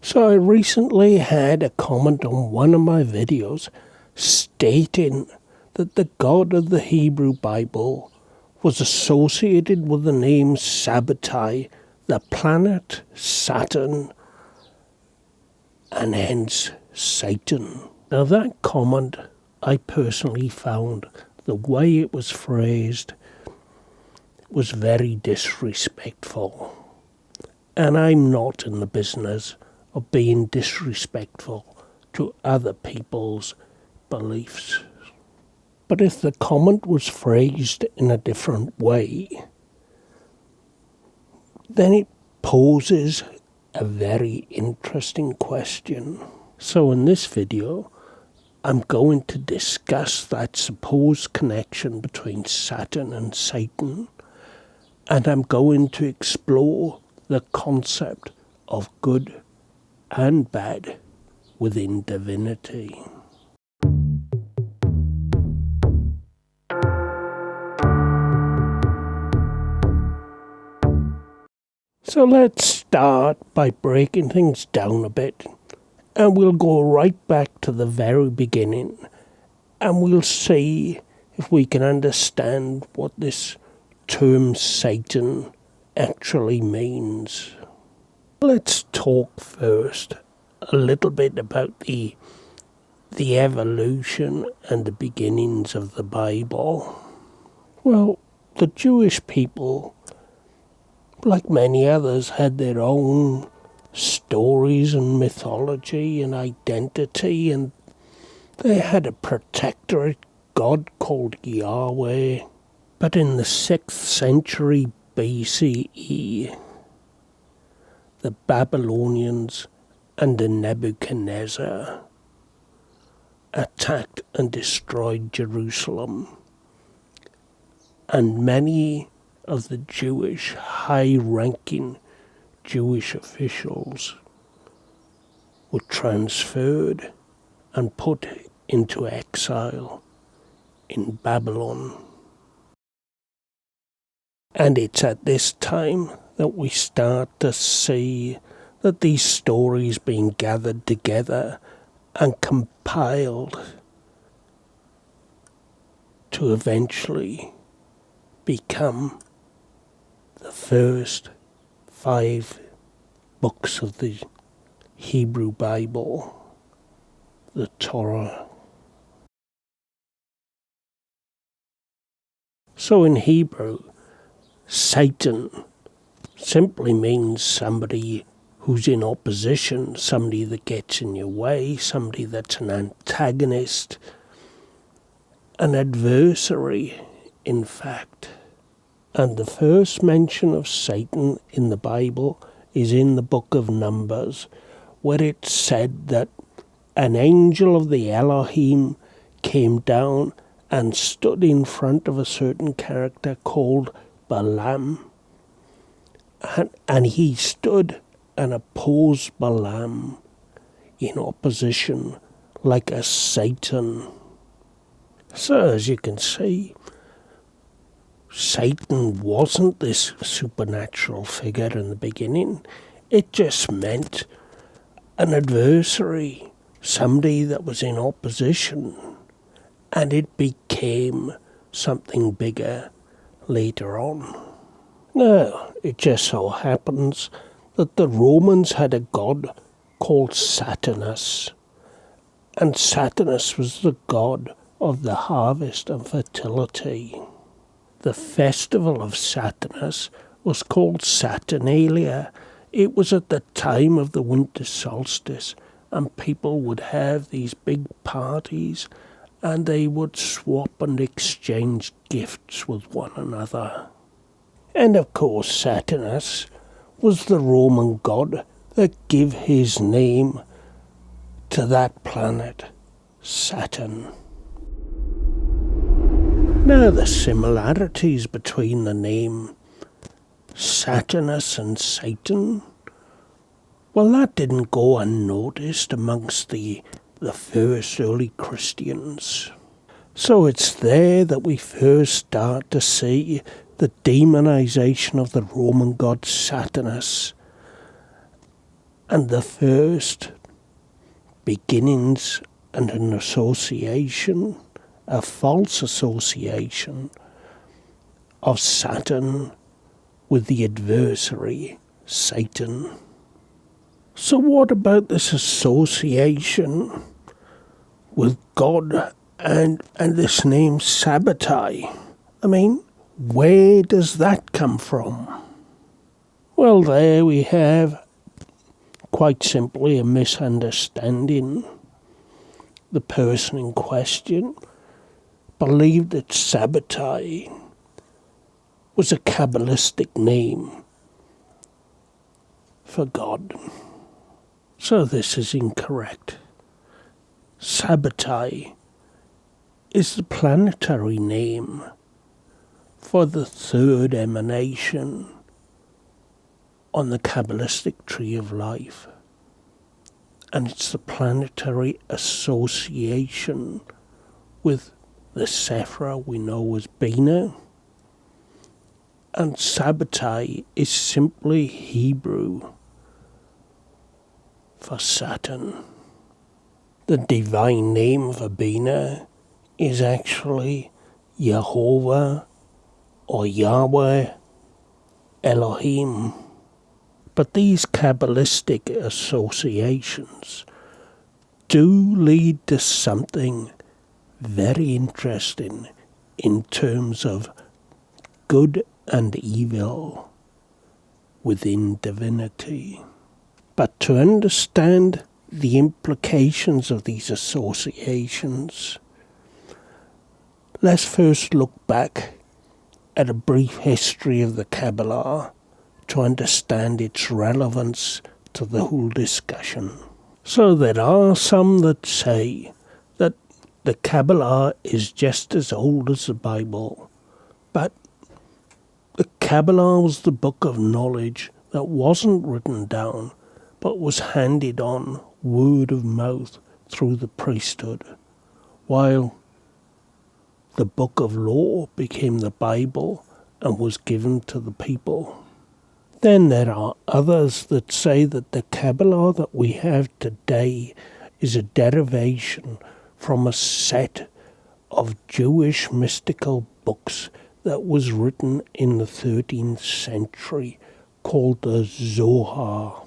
So I recently had a comment on one of my videos stating that the God of the Hebrew Bible was associated with the name Sabbatai, the planet Saturn, and hence Satan. Now that comment, I personally found the way it was phrased was very disrespectful. And I'm not in the business of being disrespectful to other people's beliefs. But if the comment was phrased in a different way, then it poses a very interesting question. So in this video, I'm going to discuss that supposed connection between Saturn and Satan, and I'm going to explore the concept of good and bad within divinity. So let's start by breaking things down a bit, and we'll go right back to the very beginning, and we'll see if we can understand what this term Satan actually means. Let's talk first a little bit about the evolution and the beginnings of the Bible. Well, the Jewish people, like many others, had their own stories and mythology and identity, and they had a protectorate god called Yahweh. But in the 6th century BCE, the Babylonians under Nebuchadnezzar attacked and destroyed Jerusalem, and many of the Jewish, high-ranking Jewish officials were transferred and put into exile in Babylon. And it's at this time that we start to see that these stories being gathered together and compiled to eventually become the first 5 books of the Hebrew Bible, the Torah. So in Hebrew, Satan simply means somebody who's in opposition, somebody that gets in your way, somebody that's an antagonist, an adversary, in fact. And the first mention of Satan in the Bible is in the book of Numbers, where it said that an angel of the Elohim came down and stood in front of a certain character called Balaam. And he stood and opposed Balaam in opposition like a Satan. So as you can see, Satan wasn't this supernatural figure in the beginning. It just meant an adversary, somebody that was in opposition, and it became something bigger later on. Now, it just so happens that the Romans had a god called Saturnus, and Saturnus was the god of the harvest and fertility. The festival of Saturnus was called Saturnalia. It was at the time of the winter solstice, and people would have these big parties, and they would swap and exchange gifts with one another. And of course Saturnus was the Roman god that gave his name to that planet, Saturn. Now the similarities between the name Saturnus and Satan, well, that didn't go unnoticed amongst the first early Christians. So it's there that we first start to see the demonization of the Roman god Saturnus and the first beginnings and an association, a false association of Saturn with the adversary, Satan. So what about this association with God and this name Sabbatai? I mean, where does that come from? Well, there we have, quite simply, a misunderstanding. The person in question believed that Sabbatai was a Kabbalistic name for God. So this is incorrect. Sabbatai is the planetary name for the third emanation on the Kabbalistic tree of life. And it's the planetary association with the Sephra we know as Bina. And Sabbatai is simply Hebrew for Saturn. The divine name for Bina is actually Jehovah or Yahweh Elohim. But these Kabbalistic associations do lead to something very interesting in terms of good and evil within divinity. But to understand the implications of these associations, let's first look back at a brief history of the Kabbalah to understand its relevance to the whole discussion. So there are some that say that the Kabbalah is just as old as the Bible, but the Kabbalah was the book of knowledge that wasn't written down, but was handed on word of mouth through the priesthood, while the book of law became the Bible and was given to the people. Then there are others that say that the Kabbalah that we have today is a derivation from a set of Jewish mystical books that was written in the 13th century called the Zohar.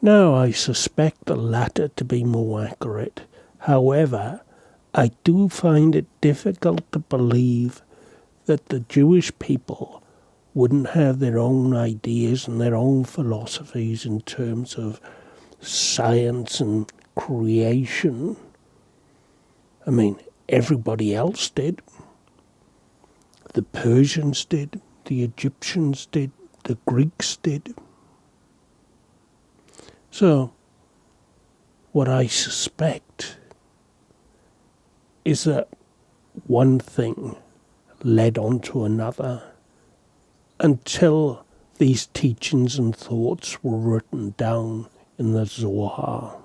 Now, I suspect the latter to be more accurate. However, I do find it difficult to believe that the Jewish people wouldn't have their own ideas and their own philosophies in terms of science and creation. I mean, everybody else did. The Persians did, the Egyptians did, the Greeks did. So, what I suspect is that one thing led on to another until these teachings and thoughts were written down in the Zohar.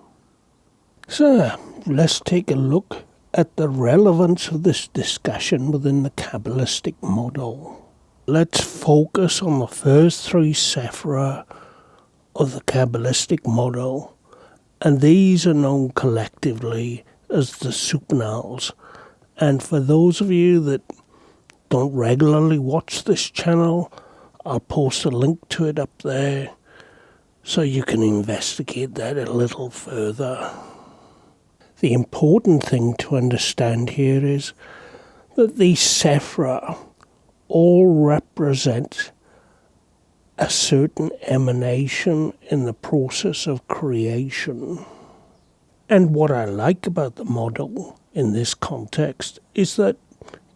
So, let's take a look at the relevance of this discussion within the Kabbalistic model. Let's focus on the first three Sephra of the Kabbalistic model, and these are known collectively as the supernals. And for those of you that don't regularly watch this channel, I'll post a link to it up there so you can investigate that a little further. The important thing to understand here is that these Sephra all represent a certain emanation in the process of creation. And what I like about the model in this context is that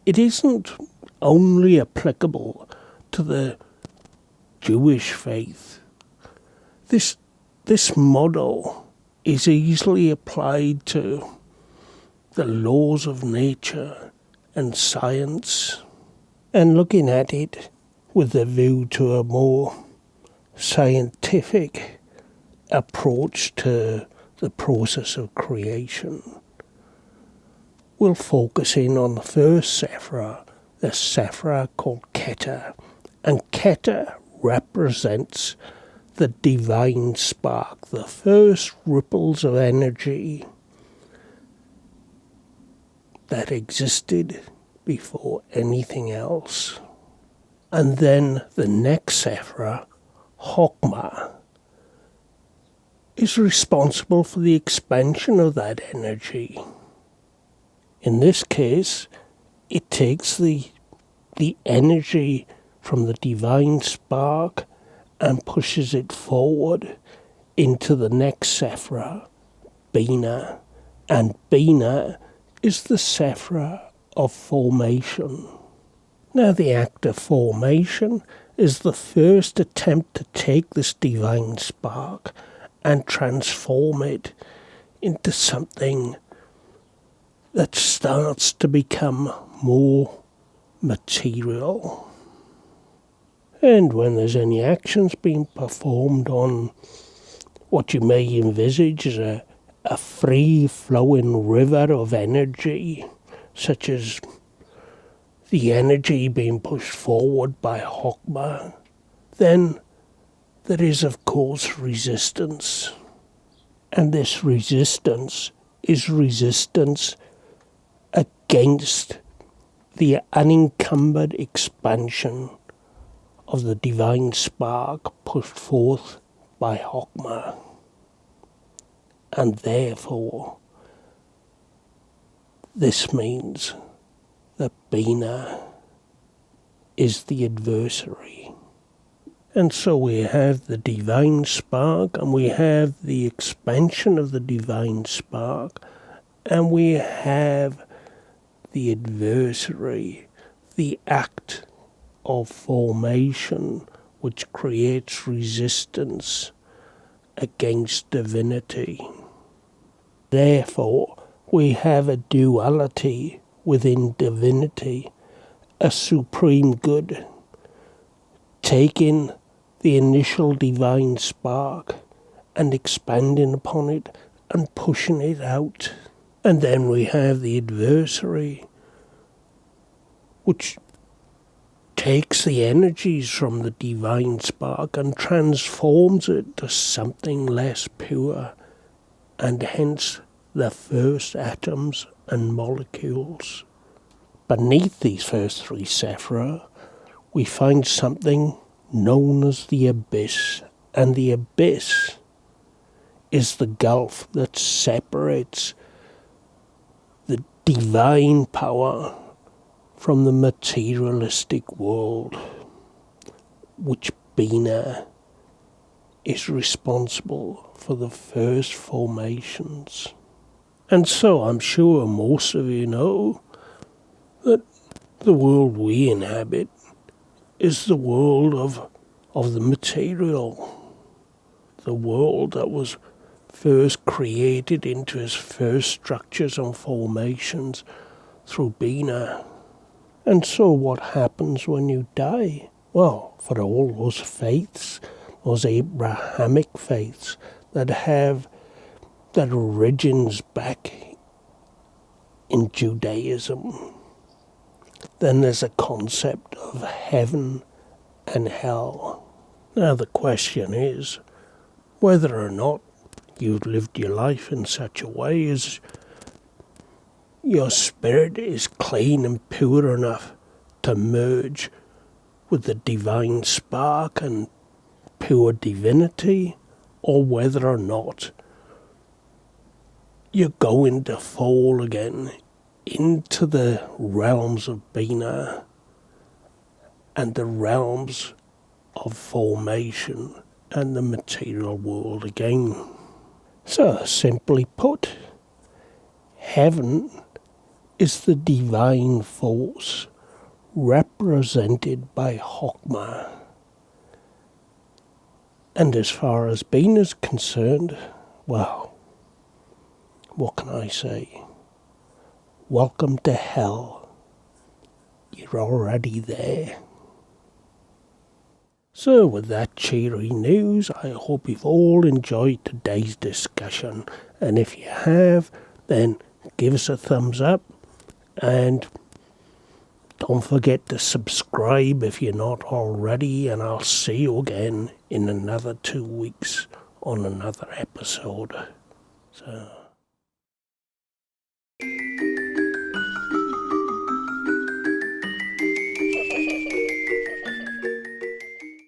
it isn't only applicable to the Jewish faith. This model is easily applied to the laws of nature and science, and looking at it with a view to a more scientific approach to the process of creation. We'll focus in on the first Sephra, the Sephra called Keter, and Keter represents the divine spark, the first ripples of energy that existed before anything else. And then the next Sephra, Chokmah, is responsible for the expansion of that energy. In this case, it takes the energy from the divine spark and pushes it forward into the next Sephra, Binah. And Binah is the Sephra of formation. Now, the act of formation is the first attempt to take this divine spark and transform it into something that starts to become more material. And when there's any actions being performed on what you may envisage as a free-flowing river of energy, such as the energy being pushed forward by Chokmah, then there is, of course, resistance. And this resistance is resistance against the unencumbered expansion of the divine spark pushed forth by Chokmah. And therefore, this means that Binah is the adversary. And so we have the divine spark, and we have the expansion of the divine spark, and we have the adversary, the act of formation, which creates resistance against divinity. Therefore, we have a duality within divinity, a supreme good, taking the initial divine spark and expanding upon it and pushing it out. And then we have the adversary, which takes the energies from the divine spark and transforms it to something less pure, and hence the first atoms and molecules. Beneath these first three Sephra, we find something known as the abyss, and the abyss is the gulf that separates the divine power from the materialistic world, which Binah is responsible for the first formations. And so I'm sure most of you know that the world we inhabit is the world of the material, the world that was first created into its first structures and formations through Binah. And so what happens when you die? Well, for all those faiths, those Abrahamic faiths that have that origins back in Judaism, then there's a concept of heaven and hell. Now the question is whether or not you've lived your life in such a way as your spirit is clean and pure enough to merge with the divine spark and pure divinity, or whether or not you're going to fall again into the realms of Binah and the realms of formation and the material world again. So, simply put, heaven is the divine force represented by Chokmah. And as far as Binah is concerned, well, what can I say? Welcome to hell. You're already there. So with that cheery news, I hope you've all enjoyed today's discussion. And if you have, then give us a thumbs up. And don't forget to subscribe if you're not already. And I'll see you again in another 2 weeks on another episode. So